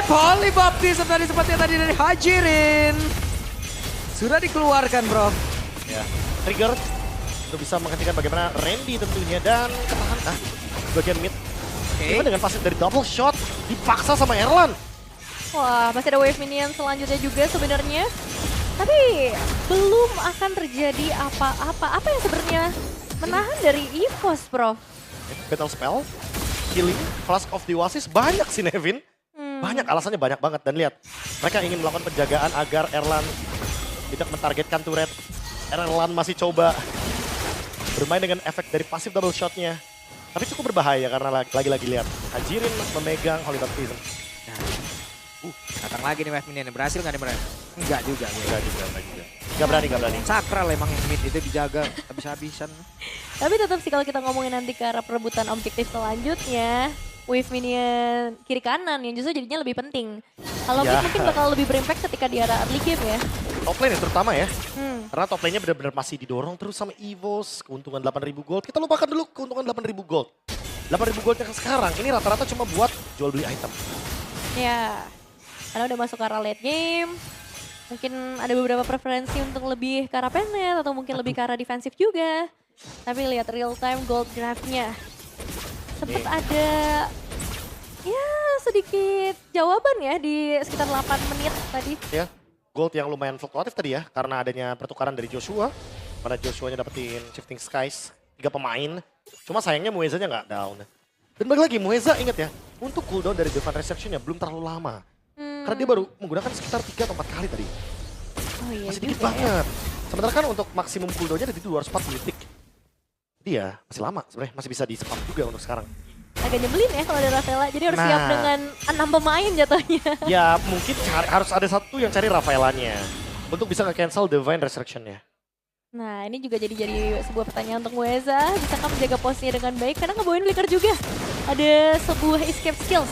Volley baptis tadi sepertinya tadi dari Hajirin. Sudah dikeluarkan bro. Ya, trigger untuk bisa menghentikan bagaimana Randy tentunya dan ketahan bagian mid. Cuma dengan pasif dari double shot dipaksa sama Erlan. Wah, masih ada wave minion selanjutnya juga sebenarnya. Tapi belum akan terjadi apa-apa. Apa yang sebenarnya menahan dari EVOS, Prof? Battle spell, healing, Flask of the Oasis banyak sih Nevin. Banyak, alasannya banyak banget. Dan lihat, mereka ingin melakukan penjagaan agar Erlan tidak mentargetkan turret. Erlan masih coba bermain dengan efek dari pasif double shotnya. Tapi cukup berbahaya karena lagi-lagi lihat Hajirin memegang Holy Baptism. Datang lagi nih wave minion. Berhasil nggak nih mereka? Enggak juga. Enggak juga. Gak berani. Sakral emang yang mid itu dijaga habis-habisan. Tapi tetap sih kalau kita ngomongin nanti ke arah perebutan objektif selanjutnya, wave minion kiri kanan yang justru jadinya lebih penting. Kalau Ya. mungkin bakal lebih berimpact ketika di arah early game ya. Top lane ya terutama ya. Hmm. Karena top lane-nya benar-benar masih didorong terus sama EVOS. Keuntungan 8.000 gold. Kita lupakan dulu keuntungan 8.000 gold. 8.000 gold yang sekarang ini rata-rata cuma buat jual beli item. Ya, karena udah masuk ke arah late game. Mungkin ada beberapa preferensi untuk lebih ke arah penet atau mungkin lebih ke arah defensif juga. Tapi lihat real time gold graph-nya. Sempet ada ya sedikit jawaban ya di sekitar 8 menit tadi. Ya, gold yang lumayan fluktuatif tadi ya. Karena adanya pertukaran dari Joshua. Pada Joshua-nya dapetin Shifting Skies. 3 pemain. Cuma sayangnya Mueza-nya nggak down. Dan balik lagi, Mueza ingat ya. Untuk cooldown dari Divine Reception-nya belum terlalu lama. Karena dia baru menggunakan sekitar 3 atau 4 kali tadi. Oh iya Masih dikit juga ya. banget. Sementara kan untuk maksimum cooldown-nya dari 240 detik. Dia masih lama sebenarnya, masih bisa di-spam juga untuk sekarang. Agak nyebelin ya kalau ada Rafaela, jadi harus Nah. siap dengan 6 pemain jatuhnya. Ya mungkin harus ada satu yang cari Rafaelanya. Untuk bisa nge-cancel Divine Resurrection-nya. Nah ini juga jadi sebuah pertanyaan untuk Mueza, bisakah menjaga posisinya dengan baik? Karena ngebawain Flicker juga. Ada sebuah escape skills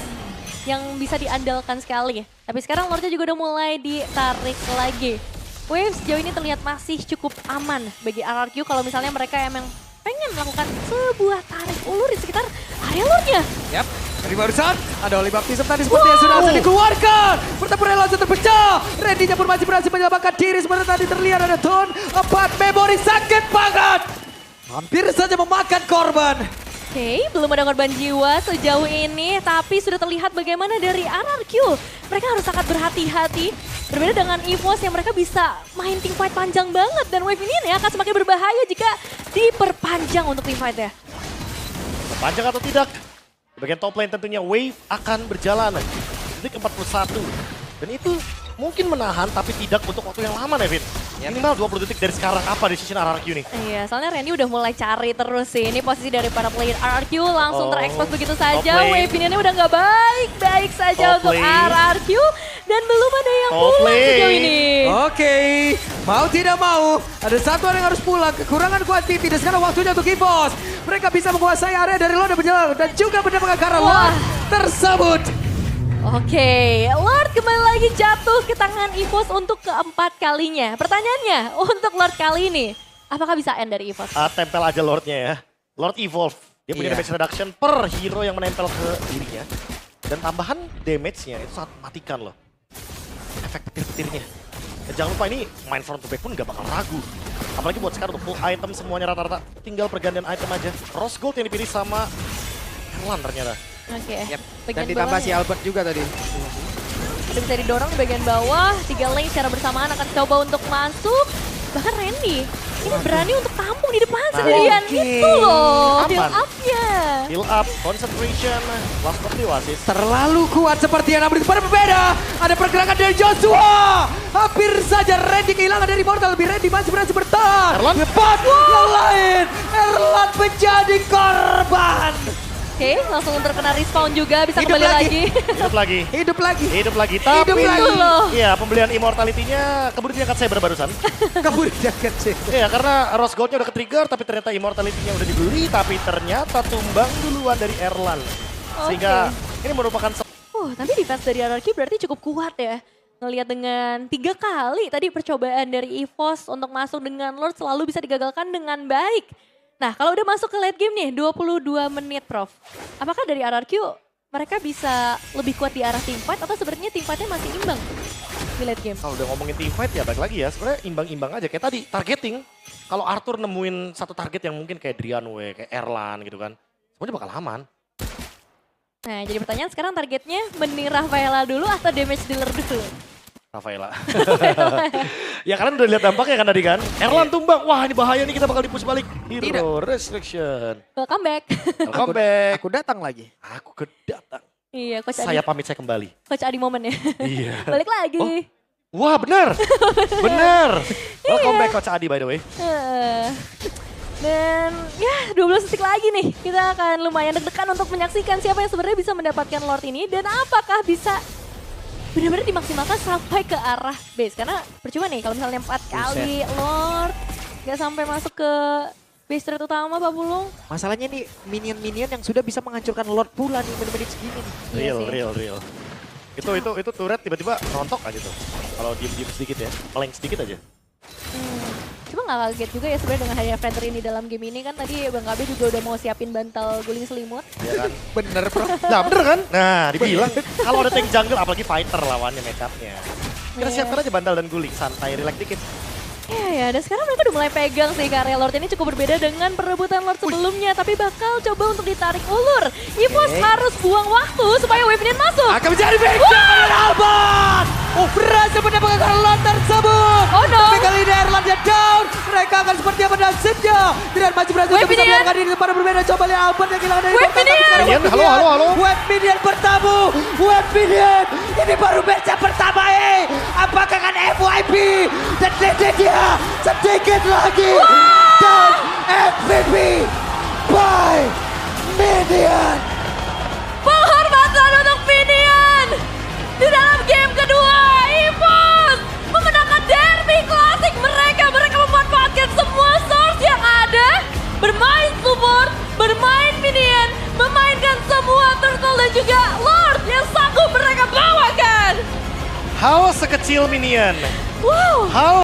yang bisa diandalkan sekali. Tapi sekarang Lordnya juga udah mulai ditarik lagi. Wave sejauh ini terlihat masih cukup aman bagi RRQ kalau misalnya mereka emang pengen melakukan sebuah tarik ulur di sekitar area Lordnya. Yap, dari barusan ada Holy Baptism tadi sepertinya sudah bisa dikeluarkan. Pertempuran langsung terpecah. Randy-nya pun masih berhasil menyelamatkan diri. Sebenarnya tadi terlihat ada Don. 4 memori sakit banget. Hampir saja memakan korban. Oke, belum ada korban jiwa sejauh ini, tapi sudah terlihat bagaimana dari RRQ. Mereka harus sangat berhati-hati. Berbeda dengan EVOS yang mereka bisa main teamfight panjang banget. Dan wave ini akan semakin berbahaya jika diperpanjang untuk teamfight ya. Panjang atau tidak, di bagian top lane tentunya Wave akan berjalan. Detik 41. Dan itu mungkin menahan tapi tidak untuk waktu yang lama Nevin. Minimal 20 detik dari sekarang. Apa decision RRQ nih? Iya, soalnya Randy udah mulai cari terus sih. Ini posisi dari para player RRQ langsung terekspos begitu saja. top lane. Wave ini udah nggak baik-baik saja Top untuk lane. RRQ. Dan belum ada yang Top pulang lane. sejauh ini. Oke, mau tidak mau ada satu orang yang harus pulang. Kekurangan quantity dan sekarang waktunya untuk EVOS. Mereka bisa menguasai area dari Lord dan juga mendapatkan karena Wah. Lord tersebut. Oke, Lord kembali lagi jatuh ke tangan EVOS untuk keempat kalinya. Pertanyaannya, untuk Lord kali ini, apakah bisa end dari EVOS? Tempel aja Lordnya ya. Lord Evolve. Dia punya Iya. damage reduction per hero yang menempel ke dirinya. Dan tambahan damage-nya itu sangat mematikan loh. Efek petir-petirnya. Dan jangan lupa ini main front to back pun gak bakal ragu. Apalagi buat sekarang tuh full item semuanya rata-rata. Tinggal pergantian item aja. Rose Gold yang dipilih sama Erlan ternyata. Oke, Yep. bagian Dan ditambah si bawahnya. Albert juga tadi. Udah bisa didorong di bagian bawah, 3 lane secara bersamaan akan coba untuk masuk. Bahkan Randy, ini berani untuk tampung di depan sendirian. oke. Itu loh, Aman. build up-nya. Heal up, concentration, last of the Oasis. Terlalu kuat seperti yang namun berbeda. Ada pergerakan dari Joshua. Hampir saja Randy kehilangan dari Mortal. Lebih Randy masih berhasil bertahan. Erlan? Cepat yang lain. Erlan menjadi korban. Oke, langsung terkena respawn juga, bisa Hidup kembali lagi. lagi. Hidup lagi. Hidup lagi. Hidup lagi. Tapi, Hidup lagi. loh. Iya, pembelian immortality-nya keburu diangkat saya barusan. Kabur jaket sih. Iya, karena Rose Gold-nya udah ke-trigger, tapi ternyata immortality-nya udah dibeli, tapi ternyata tumbang duluan dari Erlan. Sehingga ini merupakan Tapi defense dari RRQ berarti cukup kuat ya. Ngelihat dengan 3 kali tadi percobaan dari EVOS untuk masuk dengan Lord selalu bisa digagalkan dengan baik. Nah kalau udah masuk ke late game nih 22 menit Prof. Apakah dari RRQ mereka bisa lebih kuat di arah teamfight atau sebenarnya teamfightnya masih imbang di late game? kalau udah ngomongin teamfight ya balik lagi ya, sebenarnya imbang-imbang aja. Kayak tadi, targeting. Kalau Arthur nemuin satu target yang mungkin kayak Drianwe, kayak Erlan gitu kan, semuanya bakal aman. Nah jadi pertanyaan sekarang targetnya meni Rafaela dulu atau damage dealer dulu? Rafaela. Ya kalian udah lihat dampaknya kan tadi kan? Erlan tumbang, wah ini bahaya nih kita bakal dipush balik. Hero Restriction. Welcome back. Welcome back. Aku datang lagi. Aku kedatang. Iya Coach Saya Adi. pamit, saya kembali. Coach Adi momen ya. Iya. Balik lagi. Oh. Wah bener, bener. Welcome back Coach Adi by the way. Dan ya 12 detik lagi nih kita akan lumayan deg-degan untuk menyaksikan siapa yang sebenarnya bisa mendapatkan Lord ini dan apakah bisa benar-benar dimaksimalkan sampai ke arah base. Karena percuma nih kalau misalnya 4 kali Lord gak sampai masuk ke base turret utama Pak Pulung. Masalahnya nih minion-minion yang sudah bisa menghancurkan Lord pula nih menit-menit segini nih. Iya Real. Itu turret tiba-tiba rontok aja tuh. Kalau diem-diem sedikit ya, meleng sedikit aja. Cuma gak kaget juga ya sebenarnya dengan hadirnya Fender ini dalam game ini kan tadi Bang Kabe juga udah mau siapin bantal guling selimut. Ya kan? Bener bro. Nah bener kan? Nah dibilang kalau ada tank jungle apalagi fighter lawannya match-up-nya. Kita Iya. siapkan aja bantal dan guling, santai, relax dikit. Ya, dan sekarang mereka udah mulai pegang sih karya Lord ini cukup berbeda dengan perebutan Lord sebelumnya. Tapi bakal coba untuk ditarik ulur. EVOS harus buang waktu supaya Wave Minion masuk. Akan menjadi breakdown dari Albert. Berhasil mendapatkan Lord tersebut. Oh, no. Tapi kali ini Erlandia down. Mereka akan seperti apa nasibnya. Tidak masih berhasil Wave untuk bisa Minion. menyelamatkan diri di depan berbeda. Coba lihat Albert yang kehilangan dari Wave Mortal, tapi Minion. sekarang Minion, Wave halo. Wave Minion bertamu. Wave Minion. Ini baru match yang pertama apakah akan FYP. Dan dia sedikit lagi. Dan MVP by Minion. Penghormatan untuk Minion. Di dalam game kedua, EVOS memenangkan derby klasik mereka. Mereka memanfaatkan semua source yang ada. Bermain support, bermain Minion, memainkan semua turtle dan juga Lord yang sanggup mereka bawakan. Hal sekecil Minion. Wow. Hal